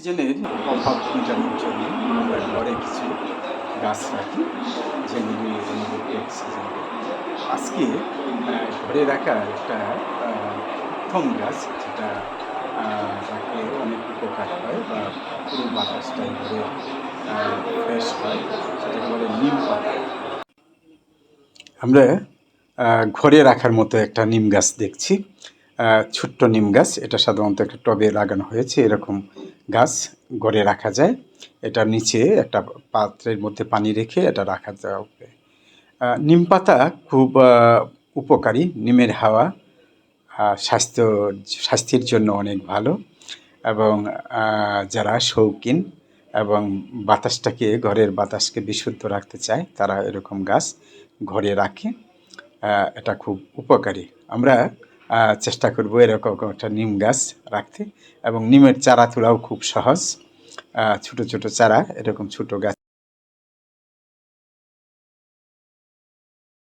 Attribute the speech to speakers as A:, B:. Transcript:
A: অক্সিজেনের অভাব মেটানোর জন্য আমরা ঘরে কিছু গাছ রাখি, যেগুলি আমাদেরকে অক্সিজেন দেয়। আজকে ঘরে রাখা একটা প্রথম গাছ, যেটা রাখলে অনেক উপকার হয় বা পুরো বাতাসটাই ঘরে ফ্রেশ হয়, সেটাকে বলে নিম পাতা। আমরা ঘরে রাখার মতো একটা নিম গাছ দেখছি। ছোট্ট নিম গাছ, এটা সাধারণত একটা টবে লাগানো হয়েছে। এরকম গাছ ঘরে রাখা যায়। এটার নিচে একটা পাত্রের মধ্যে পানি রেখে এটা রাখা যাবে। নিম পাতা খুব উপকারী। নিমের হাওয়া স্বাস্থ্যের জন্য অনেক ভালো, এবং যারা শৌখিন এবং বাতাসটাকে, ঘরের বাতাসকে বিশুদ্ধ রাখতে চায়, তারা এরকম গাছ ঘরে রাখে। এটা খুব উপকারী। আমরা চেষ্টা করব এরকম একটা নিম গাছ রাখতে, এবং নিমের চারা তোলাও খুব সহজ। ছোট ছোট চারা, এরকম ছোট গাছ